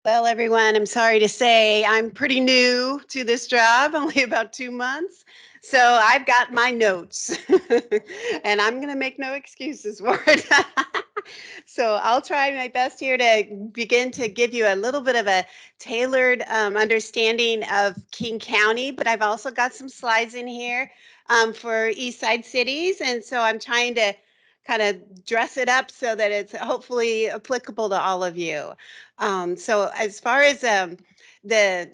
Well, everyone, I'm sorry to say I'm pretty new to this job, only about 2 months. So I've got my notes and I'm going to make no excuses for it. So I'll try my best here to begin to give you a little bit of a tailored understanding of King County, but I've also got some slides in here for East Side cities. And so I'm trying to kind of dress it up so that it's hopefully applicable to all of you. So as far as the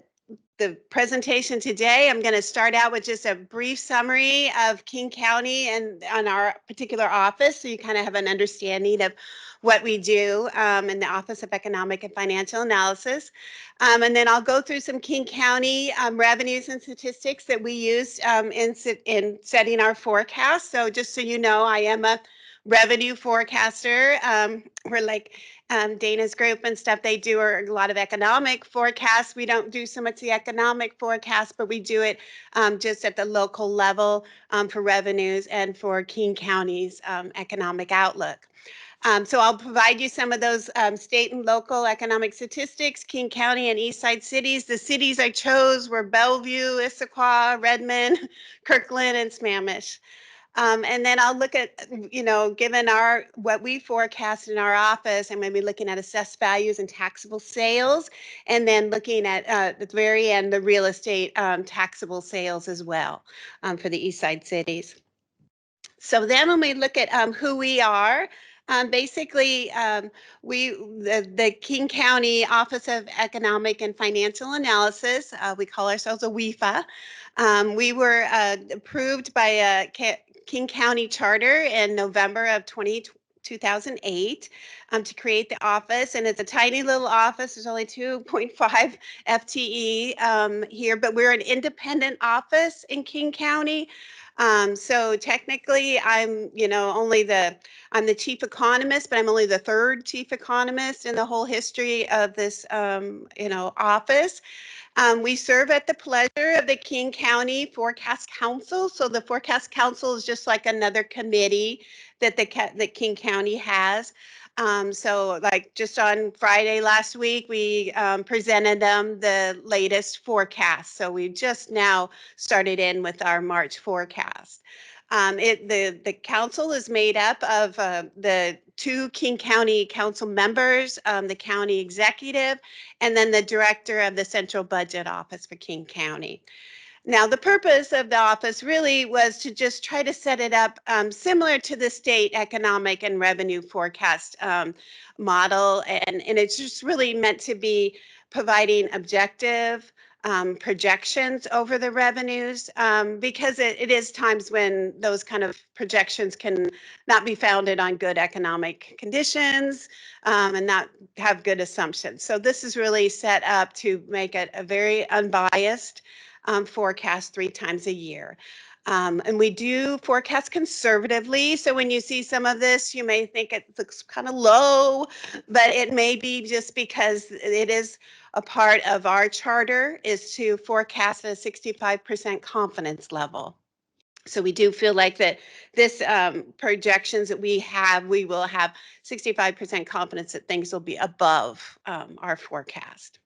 the presentation today, I'm going to start out with just a brief summary of King County and on our particular office, so you kind of have an understanding of what we do in the Office of Economic and Financial Analysis. And then I'll go through some King County revenues and statistics that we use in setting our forecast. So just so you know, I am a revenue forecaster. We're like Dana's group and stuff, they do a lot of economic forecasts. We don't do so much the economic forecast, but we do it just at the local level for revenues and for King County's economic outlook. So I'll provide you some of those state and local economic statistics, King County and East Side cities. The cities I chose were Bellevue, Issaquah, Redmond, Kirkland, and Sammamish. And then I'll look at, given what we forecast in our office, I'm going to be looking at assessed values and taxable sales, and then looking at the very end, the real estate taxable sales as well for the East Side cities. So then when we look at who we are, basically, the King County Office of Economic and Financial Analysis, we call ourselves a WEFA. We were approved by King County Charter in November of 2008 to create the office, and it's a tiny little office. There's only 2.5 FTE here, but we're an independent office in King County. So technically, I'm the chief economist, but I'm only the third chief economist in the whole history of this office. We serve at the pleasure of the King County Forecast Council. So the Forecast Council is just like another committee that the King County has. So like just on Friday last week, we presented them the latest forecast. So we just now started in with our March forecast. The council is made up of the two King County council members, the county executive, and then the director of the Central Budget Office for King County. Now, the purpose of the office really was to just try to set it up similar to the state economic and revenue forecast model. And it's just really meant to be providing objective projections over the revenues because it is times when those kind of projections can not be founded on good economic conditions and not have good assumptions. So this is really set up to make it a very unbiased forecast 3 times a year. And we do forecast conservatively. So when you see some of this, you may think it looks kind of low, but it may be just because it is a part of our charter is to forecast at a 65% confidence level. So we do feel like that this projections that we will have 65% confidence that things will be above our forecast.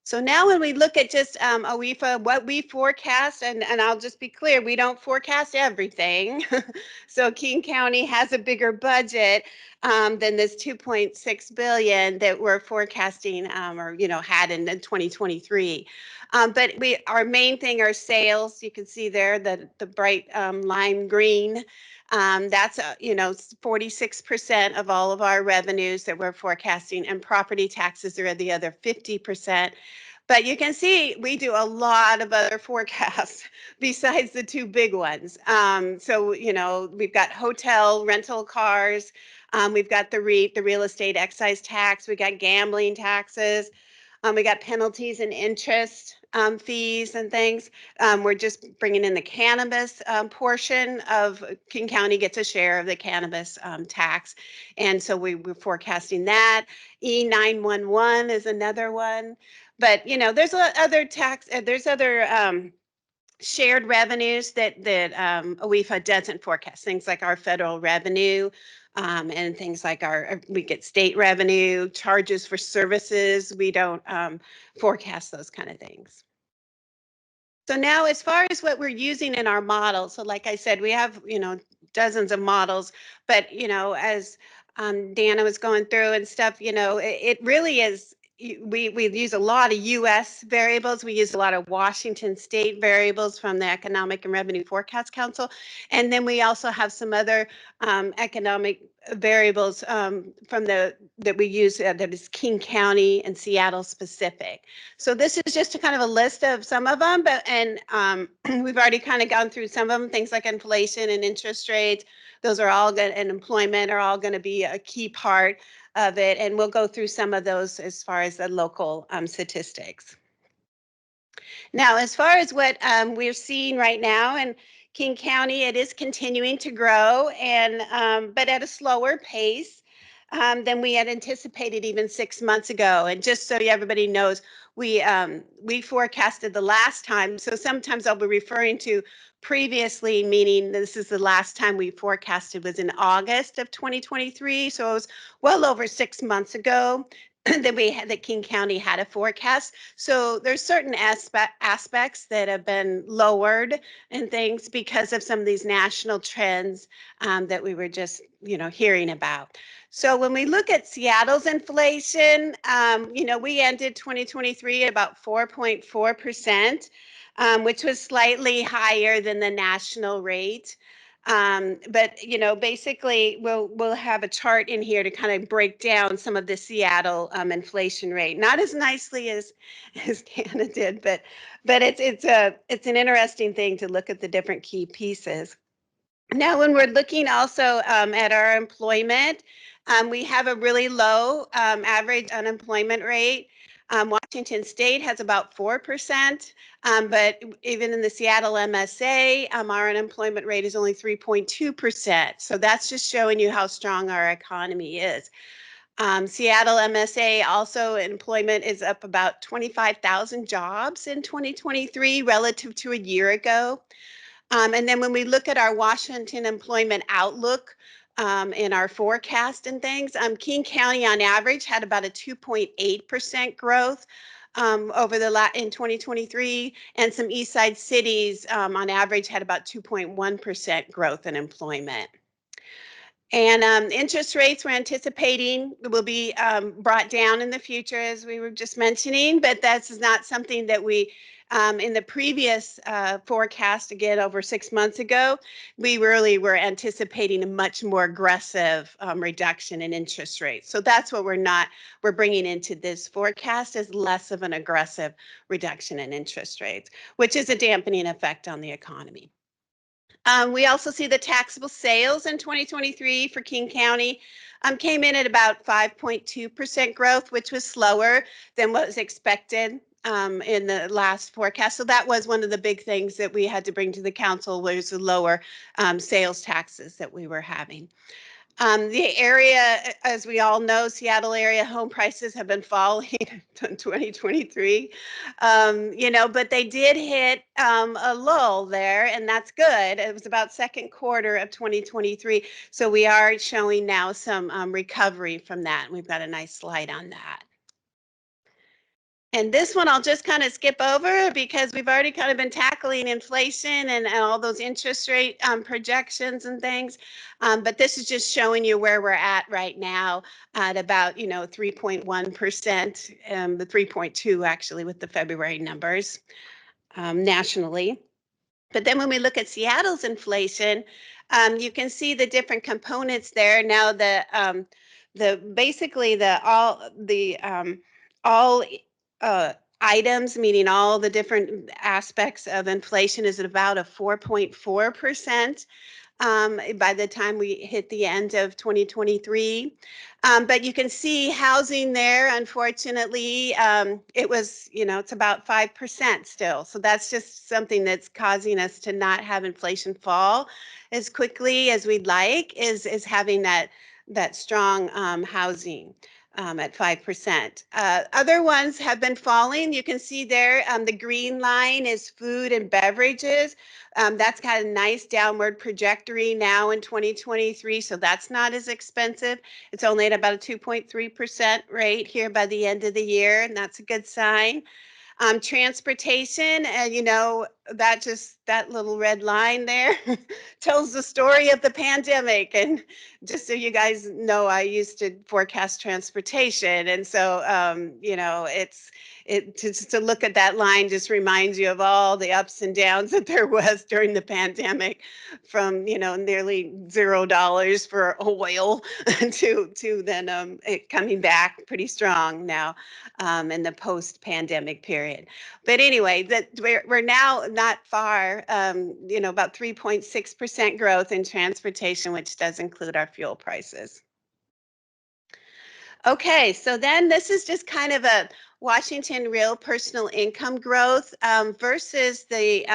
So now when we look at just OEFA, what we forecast, and I'll just be clear, we don't forecast everything. So King County has a bigger budget than this 2.6 billion that we're forecasting or had in 2023. But our main thing are sales. You can see there the bright lime green. That's 46% of all of our revenues that we're forecasting, and property taxes are the other 50%. But you can see we do a lot of other forecasts besides the two big ones. So we've got hotel rental cars, we've got the REIT, the real estate excise tax, we got gambling taxes, we got penalties and interest fees and things. We're just bringing in the cannabis portion of King County gets a share of the cannabis tax. And so we're forecasting that. E911 is another one. But, there's other there's other shared revenues that OEFA doesn't forecast, things like our federal revenue. and things like we get state revenue, charges for services. We don't forecast those kind of things. So now as far as what we're using in our model, so like I said, we have, dozens of models, but, as Dana was going through and stuff, it really is, we use a lot of US variables. We use a lot of Washington state variables from the Economic and Revenue Forecast Council. And then we also have some other economic variables that we use that is King County and Seattle specific. So this is just a kind of a list of some of them, we've already kind of gone through some of them, things like inflation and interest rates. Those are all good, and employment are all going to be a key part of it. And we'll go through some of those as far as the local statistics. Now, as far as what we're seeing right now in King County, it is continuing to grow, but at a slower pace than we had anticipated even 6 months ago. And just so everybody knows, we forecasted the last time. So sometimes I'll be referring to previously, meaning this is the last time we forecasted was in August of 2023. So it was well over 6 months ago that King County had a forecast. So there's certain aspects that have been lowered and things because of some of these national trends that we were just, hearing about. So when we look at Seattle's inflation, we ended 2023 at about 4.4%, which was slightly higher than the national rate. But basically we'll have a chart in here to kind of break down some of the Seattle inflation rate. Not as nicely as Dana did, but it's an interesting thing to look at the different key pieces. Now, when we're looking also at our employment, we have a really low average unemployment rate. Washington State has about 4%, but even in the Seattle MSA, our unemployment rate is only 3.2%. So that's just showing you how strong our economy is. Seattle MSA also employment is up about 25,000 jobs in 2023 relative to a year ago. And then when we look at our Washington employment outlook in our forecast and things, King County on average had about a 2.8% growth in 2023, and some East Side cities on average had about 2.1% growth in employment. And interest rates we're anticipating will be brought down in the future, as we were just mentioning, but that's not something that we, in the previous forecast, again, over 6 months ago, we really were anticipating a much more aggressive reduction in interest rates. So that's what we're bringing into this forecast, is less of an aggressive reduction in interest rates, which is a dampening effect on the economy. We also see the taxable sales in 2023 for King County came in at about 5.2% growth, which was slower than what was expected in the last forecast. So that was one of the big things that we had to bring to the council, was the lower sales taxes that we were having. The area, as we all know, Seattle area home prices have been falling in 2023, but they did hit a lull there, and that's good. It was about second quarter of 2023. So we are showing now some recovery from that. And we've got a nice slide on that. And this one I'll just kind of skip over because we've already kind of been tackling inflation and all those interest rate projections and things. But this is just showing you where we're at right now at about, 3.1%, the 3.2 actually with the February numbers nationally. But then when we look at Seattle's inflation, you can see the different components there. Now basically all items, meaning all the different aspects of inflation, is at about a 4.4% by the time we hit the end of 2023. But you can see housing there, unfortunately, it's about 5% still. So that's just something that's causing us to not have inflation fall as quickly as we'd like, is having that strong housing. at 5%. Other ones have been falling. You can see there the green line is food and beverages. That's got a nice downward trajectory now in 2023, so that's not as expensive. It's only at about a 2.3% rate here by the end of the year, and that's a good sign. Transportation, and that little red line there tells the story of the pandemic. And just so you guys know, I used to forecast transportation, and so to look at that line just reminds you of all the ups and downs that there was during the pandemic, from nearly $0 for oil to then it coming back pretty strong now in the post-pandemic period. But anyway, that we're now not far, about 3.6% growth in transportation, which does include our fuel prices. Okay, so then this is just kind of a Washington real personal income growth versus the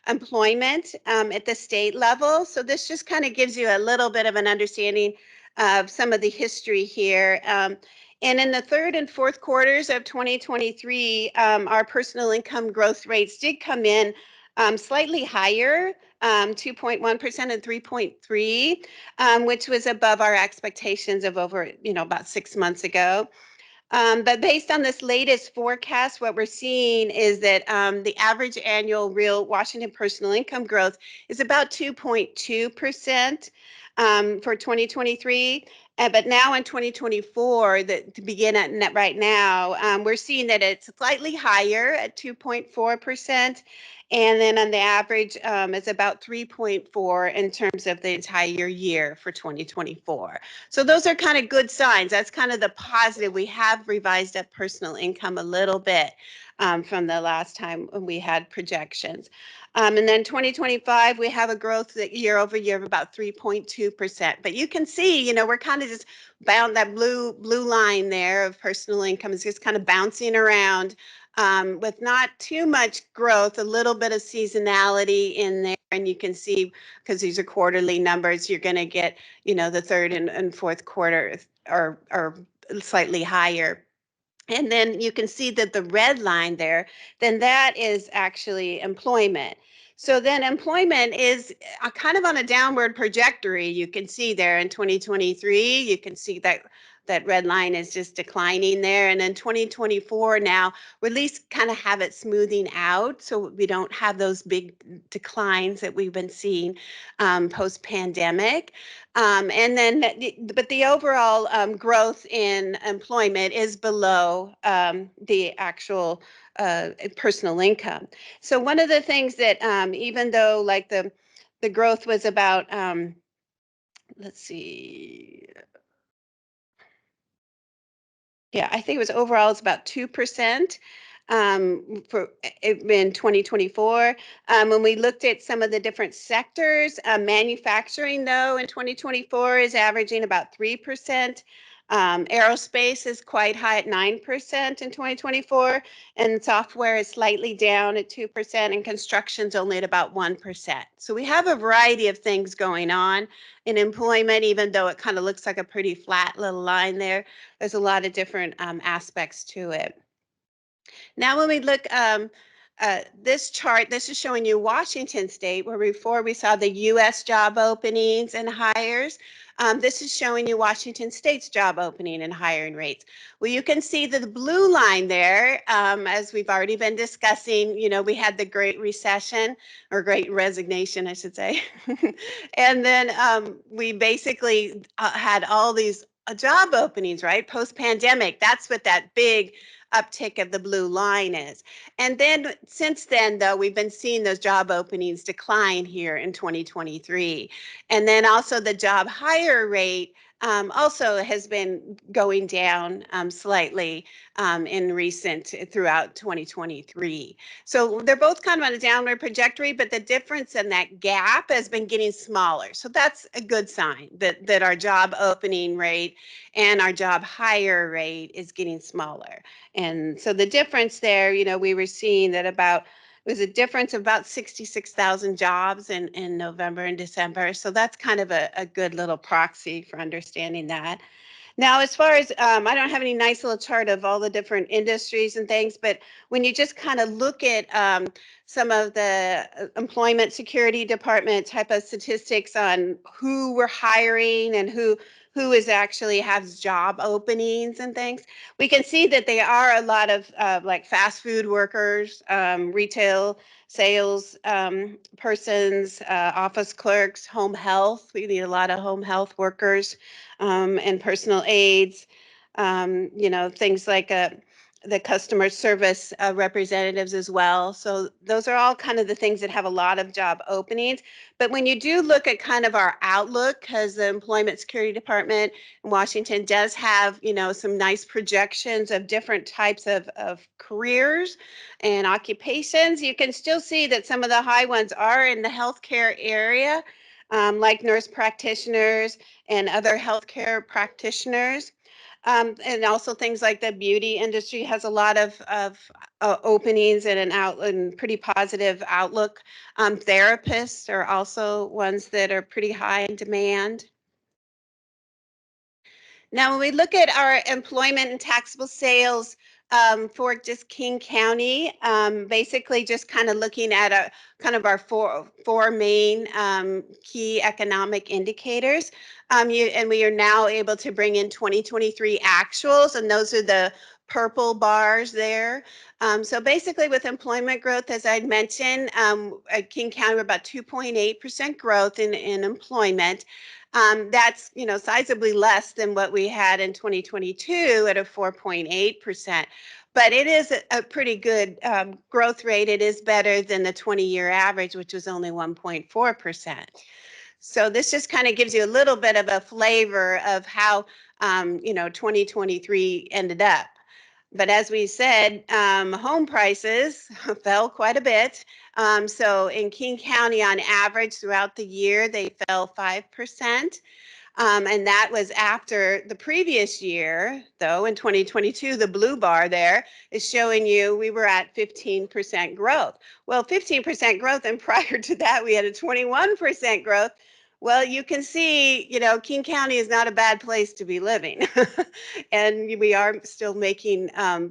employment at the state level. So this just kind of gives you a little bit of an understanding of some of the history here. And in the third and fourth quarters of 2023, our personal income growth rates did come in slightly higher, 2.1% and 3.3, which was above our expectations of over, about 6 months ago. But based on this latest forecast, what we're seeing is that the average annual real Washington personal income growth is about 2.2% for 2023. But now in 2024, to begin at right now, we're seeing that it's slightly higher at 2.4%. And then on the average, it's about 3.4 in terms of the entire year for 2024. So those are kind of good signs. That's kind of the positive. We have revised up personal income a little bit from the last time we had projections. And then 2025, we have a growth year over year of about 3.2%. But you can see, we're kind of just bound, that blue line there of personal income is just kind of bouncing around with not too much growth, a little bit of seasonality in there. And you can see, because these are quarterly numbers, you're going to get, the third and fourth quarter are slightly higher. And then you can see that the red line there, then that is actually employment. So then employment is kind of on a downward trajectory. You can see there in 2023, you can see that red line is just declining there. And in 2024 now, we at least kind of have it smoothing out, so we don't have those big declines that we've been seeing post-pandemic. But the overall growth in employment is below the actual personal income. So one of the things that even though like the growth was about, let's see, yeah, I think it was overall it's about 2% for in 2024. When we looked at some of the different sectors, manufacturing though in 2024 is averaging about 3%. Aerospace is quite high at 9% in 2024, and software is slightly down at 2%, and construction's only at about 1%. So we have a variety of things going on in employment, even though it kind of looks like a pretty flat little line there. There's a lot of different aspects to it. Now, when we look, this chart, this is showing you Washington State, where before we saw the U.S. job openings and hires. This is showing you Washington State's job opening and hiring rates. Well, you can see the blue line there, as we've already been discussing, we had the Great Recession, or Great Resignation, I should say. And then we basically had all these job openings, right? Post-pandemic, that's what that big uptick of the blue line is. And then since then, though, we've been seeing those job openings decline here in 2023. And then also the job hire rate also has been going down slightly throughout 2023. So they're both kind of on a downward trajectory, but the difference in that gap has been getting smaller. So that's a good sign that our job opening rate and our job hire rate is getting smaller. And so the difference there, we were seeing that it was a difference of about 66,000 jobs in November and December. So that's kind of a good little proxy for understanding that. Now, as far as I don't have any nice little chart of all the different industries and things, but when you just kind of look at some of the employment security department type of statistics on who we're hiring and who is actually has job openings and things, we can see that they are a lot of like fast food workers, retail sales persons, office clerks, home health. We need a lot of home health workers and personal aides, things like the customer service representatives as well. So those are all kind of the things that have a lot of job openings. But when you do look at kind of our outlook, because the Employment Security Department in Washington does have, some nice projections of different types of careers and occupations, you can still see that some of the high ones are in the healthcare area, like nurse practitioners and other healthcare practitioners. And also things like the beauty industry has a lot of openings and an out and pretty positive outlook. Therapists are also ones that are pretty high in demand. Now, when we look at our employment and taxable sales for just King County, basically just kind of looking at a kind of our four main key economic indicators. And we are now able to bring in 2023 actuals, and those are the purple bars there. So basically with employment growth, as I'd mentioned, at King County, we're about 2.8% growth in employment. That's, sizably less than what we had in 2022 at a 4.8%. But it is a pretty good growth rate. It is better than the 20-year average, which was only 1.4%. So this just kind of gives you a little bit of a flavor of how, 2023 ended up. But as we said, home prices fell quite a bit. So in King County, on average, throughout the year, they fell 5%. And that was after the previous year, though, in 2022, the blue bar there is showing you we were at 15% growth. Well, 15% growth, and prior to that, we had a 21% growth. Well, you can see, King County is not a bad place to be living. And we are still making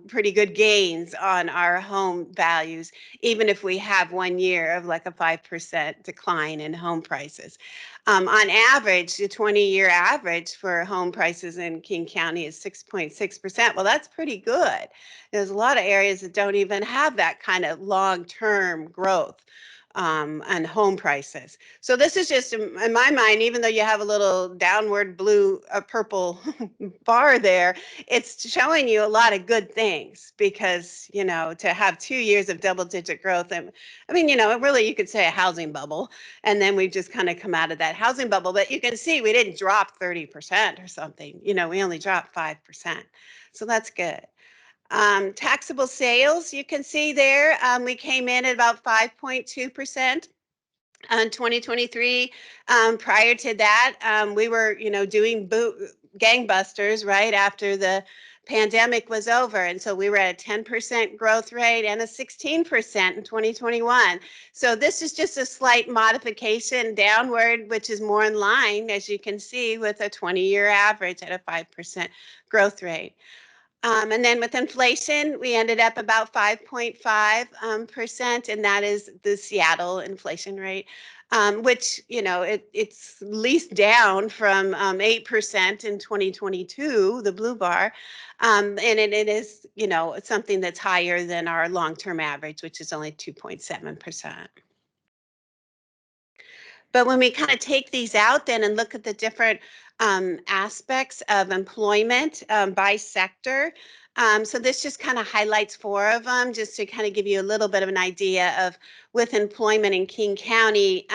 pretty good gains on our home values, even if we have 1 year of like a 5% decline in home prices. On average, the 20-year average for home prices in King County is 6.6%. Well, that's pretty good. There's a lot of areas that don't even have that kind of long-term growth on home prices. So this is just, in my mind, even though you have a little downward blue, purple bar there, it's showing you a lot of good things because, to have 2 years of double-digit growth, and I mean, really you could say a housing bubble, and then we've just kind of come out of that housing bubble. But you can see we didn't drop 30% or something. We only dropped 5%. So that's good. Taxable sales, you can see there, we came in at about 5.2% in 2023. Prior to that, we were, doing gangbusters right after the pandemic was over. And so we were at a 10% growth rate and a 16% in 2021. So this is just a slight modification downward, which is more in line, as you can see, with a 20-year average at a 5% growth rate. And then with inflation, we ended up about 5.5%, and that is the Seattle inflation rate, which, it's least down from 8% in 2022, the blue bar. And it is, it's something that's higher than our long-term average, which is only 2.7%. But when we kind of take these out then and look at the different aspects of employment by sector, so this just kind of highlights four of them, just to kind of give you a little bit of an idea of with employment in King County,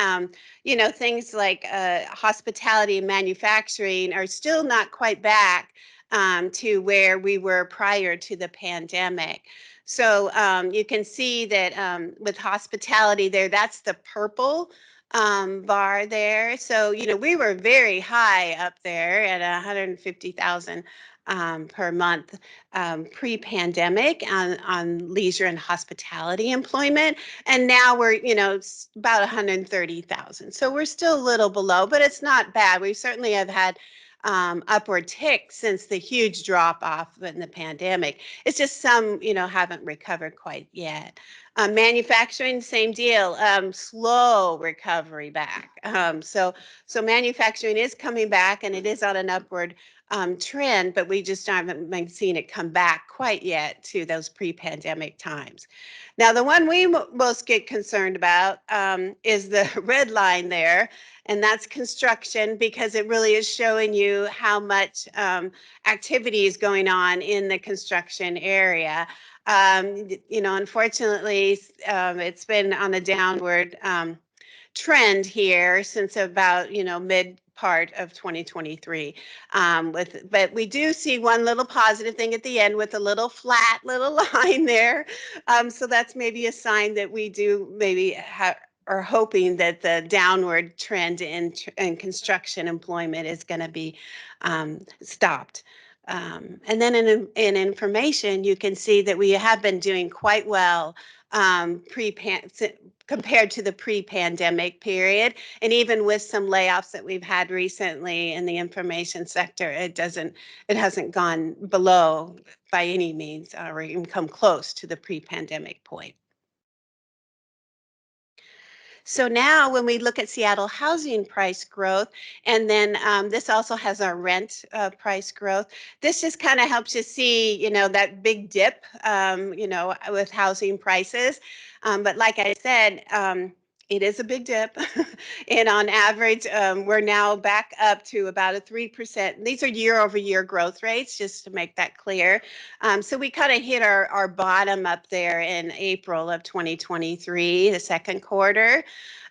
things like hospitality and manufacturing are still not quite back to where we were prior to the pandemic. So you can see that with hospitality there, that's the purple bar there. So, we were very high up there at 150,000 per month pre-pandemic on leisure and hospitality employment. And now we're, it's about 130,000. So we're still a little below, but it's not bad. We certainly have had upward tick since the huge drop off in the pandemic. It's just some, haven't recovered quite yet. Manufacturing, same deal, slow recovery back. So manufacturing is coming back and it is on an upward trend, but we just haven't been seeing it come back quite yet to those pre-pandemic times. Now, the one we most get concerned about is the red line there, and that's construction, because it really is showing you how much activity is going on in the construction area. Unfortunately, it's been on a downward trend here since about mid part of 2023 but we do see one little positive thing at the end with a little flat little line there, so that's maybe a sign that we do maybe are hoping that the downward trend in construction employment is going to be stopped. And then in information, you can see that we have been doing quite well compared to the pre-pandemic period. And even with some layoffs that we've had recently in the information sector, it hasn't gone below by any means or even come close to the pre-pandemic point. So now when we look at Seattle housing price growth, and then this also has our rent price growth, this just kind of helps you see, that big dip, with housing prices. But like I said, it is a big dip. And on average, we're now back up to about a 3%. These are year over year growth rates, just to make that clear. So we kind of hit our bottom up there in April of 2023, the second quarter.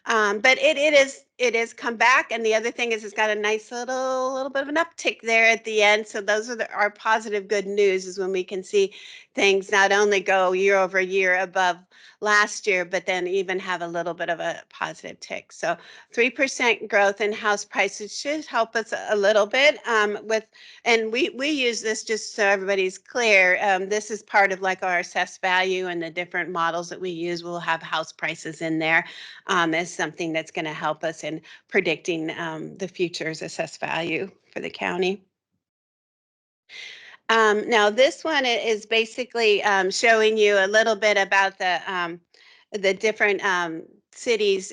But it is come back, and the other thing is it's got a nice little bit of an uptick there at the end. So those are our positive good news, is when we can see things not only go year over year above last year, but then even have a little bit of a positive tick. So 3% growth in house prices should help us a little bit and we use this just so everybody's clear. This is part of like our assessed value, and the different models that we use will have house prices in there as something that's going to help us in predicting the future's assessed value for the county. Now, this one is basically showing you a little bit about the different cities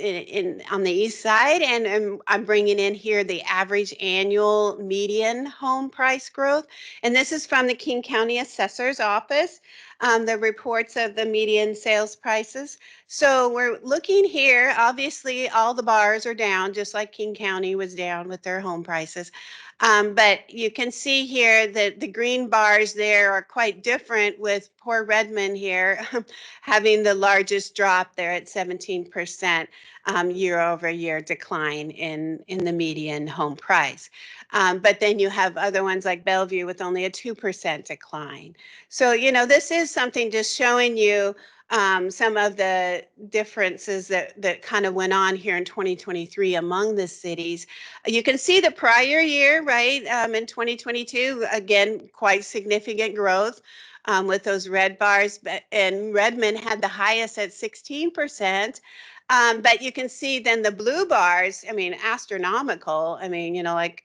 on the east side, and I'm bringing in here the average annual median home price growth, and this is from the King County Assessor's Office, the reports of the median sales prices. So we're looking here, obviously all the bars are down, just like King County was down with their home prices. But you can see here that the green bars there are quite different, with poor Redmond here having the largest drop there at 17% year over year decline in the median home price. But then you have other ones like Bellevue with only a 2% decline. So, this is something just showing you some of the differences that kind of went on here in 2023 among the cities. You can see the prior year, right? In 2022, again, quite significant growth with those red bars, and Redmond had the highest at 16%. But you can see then the blue bars, astronomical. Like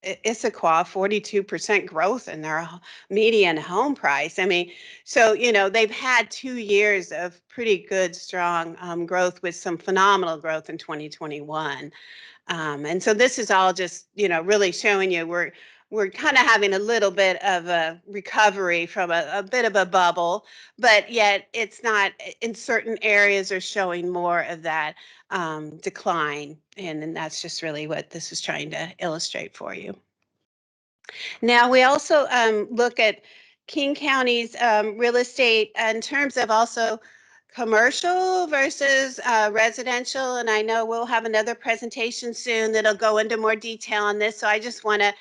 Issaquah, 42% growth in their median home price. So, they've had 2 years of pretty good, strong growth, with some phenomenal growth in 2021. And so this is all just, really showing you we're kind of having a little bit of a recovery from a bit of a bubble, but yet it's not, in certain areas are showing more of that decline. And that's just really what this is trying to illustrate for you. Now, we also look at King County's real estate in terms of also commercial versus residential. And I know we'll have another presentation soon that'll go into more detail on this. So I just want to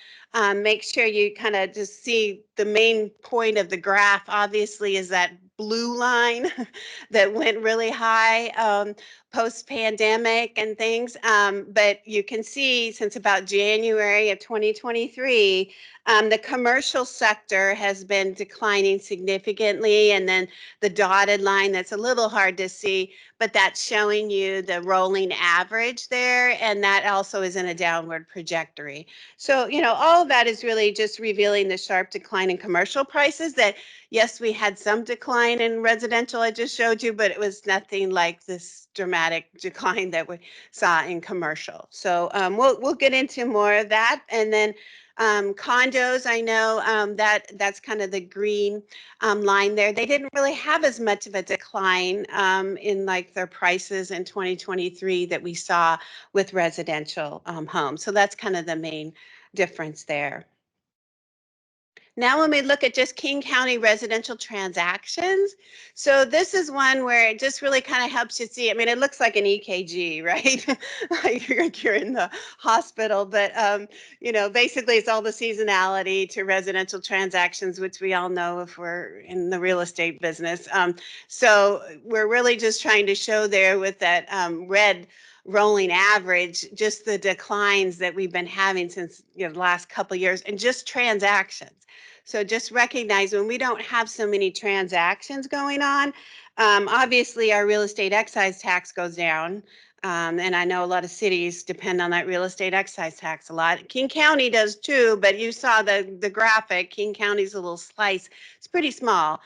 make sure you kind of just see the main point of the graph, obviously, is that blue line that went really high post-pandemic and things. But you can see since about January of 2023, the commercial sector has been declining significantly, and then the dotted line, that's a little hard to see, but that's showing you the rolling average there, and that also is in a downward trajectory. So, all of that is really just revealing the sharp decline in commercial prices that, yes, we had some decline in residential, I just showed you, but it was nothing like this dramatic decline that we saw in commercial. So we'll get into more of that. And then condos, I know that's kind of the green line there. They didn't really have as much of a decline in like their prices in 2023 that we saw with residential homes. So that's kind of the main difference there. Now, when we look at just King County residential transactions, so this is one where it just really kind of helps you see. I mean, it looks like an EKG, right? Like you're in the hospital, but basically it's all the seasonality to residential transactions, which we all know if we're in the real estate business. So we're really just trying to show there with that red rolling average, just the declines that we've been having since the last couple of years, and just transactions. So just recognize when we don't have so many transactions going on, obviously our real estate excise tax goes down. And I know a lot of cities depend on that real estate excise tax a lot. King County does too, but you saw the graphic. King County's a little slice. It's pretty small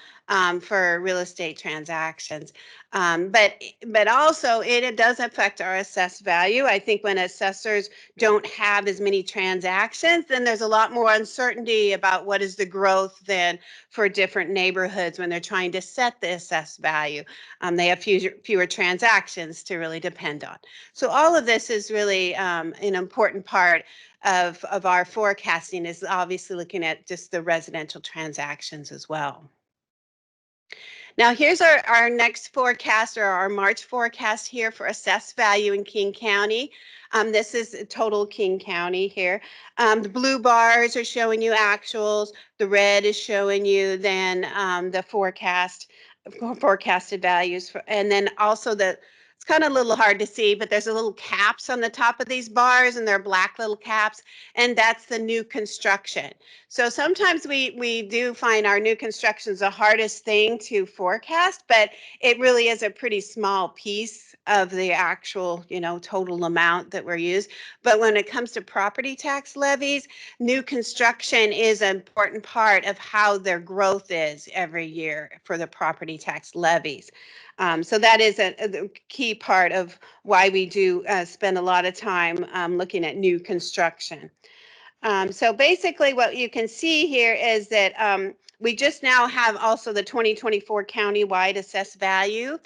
for real estate transactions. But also it does affect our assessed value. I think when assessors don't have as many transactions, then there's a lot more uncertainty about what is the growth then for different neighborhoods when they're trying to set the assessed value. They have fewer transactions to really depend on. So all of this is really an important part of our forecasting, is obviously looking at just the residential transactions as well. Now here's our next forecast, or our March forecast here for assessed value in King County. This is total King County here. The blue bars are showing you actuals. The red is showing you then the forecasted values. And then also it's kind of a little hard to see, but there's a little caps on the top of these bars, and they're black little caps, and that's the new construction. So sometimes we do find our new construction is the hardest thing to forecast, but it really is a pretty small piece of the actual, total amount that we're used. But when it comes to property tax levies, new construction is an important part of how their growth is every year for the property tax levies. So that is a key part of why we do spend a lot of time looking at new construction. So basically what you can see here is that we just now have also the 2024 countywide assessed value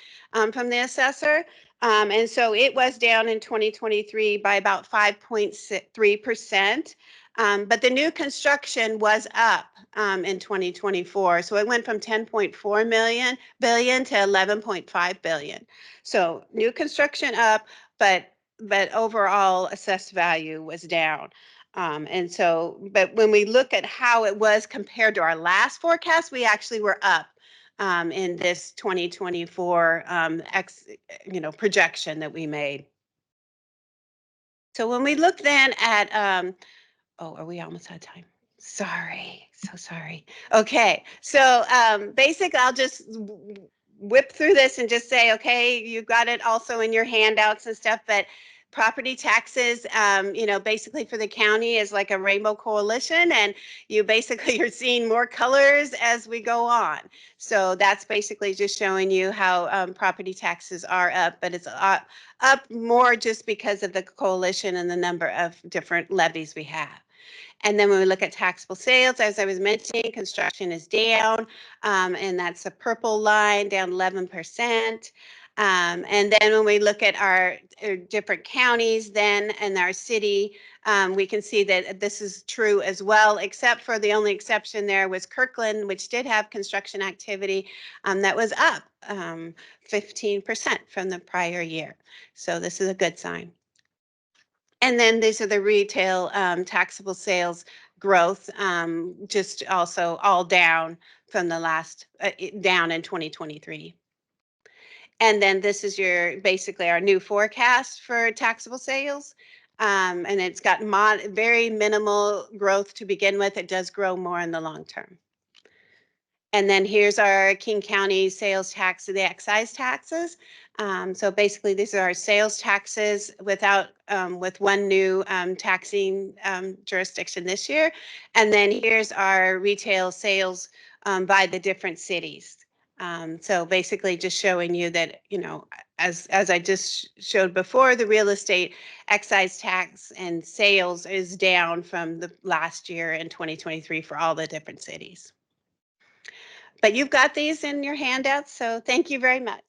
from the assessor. And so it was down in 2023 by about 5.3%. But the new construction was up in 2024. So it went from 10.4 billion to 11.5 billion. So new construction up, but overall assessed value was down. But when we look at how it was compared to our last forecast, we actually were up in this 2024 projection that we made. So when we look then at, are we almost out of time? Sorry, so sorry. Okay, so basically I'll just whip through this and just say, okay, you've got it also in your handouts and stuff, but property taxes, basically for the county is like a rainbow coalition, and you're seeing more colors as we go on. So that's basically just showing you how property taxes are up, but it's up more just because of the coalition and the number of different levies we have. And then when we look at taxable sales, as I was mentioning, construction is down, and that's a purple line, down 11%. And then when we look at our different counties then and our city, we can see that this is true as well, except for the only exception there was Kirkland, which did have construction activity that was up 15% from the prior year. So this is a good sign. And then these are the retail taxable sales growth, just also all down from the last, down in 2023. And then this is basically our new forecast for taxable sales. And it's got very minimal growth to begin with. It does grow more in the long term. And then here's our King County sales tax, the excise taxes. So basically, these are our sales taxes with one new taxing jurisdiction this year. And then here's our retail sales by the different cities. So basically just showing you that, as I just showed before, the real estate excise tax and sales is down from the last year in 2023 for all the different cities. But you've got these in your handouts, so thank you very much.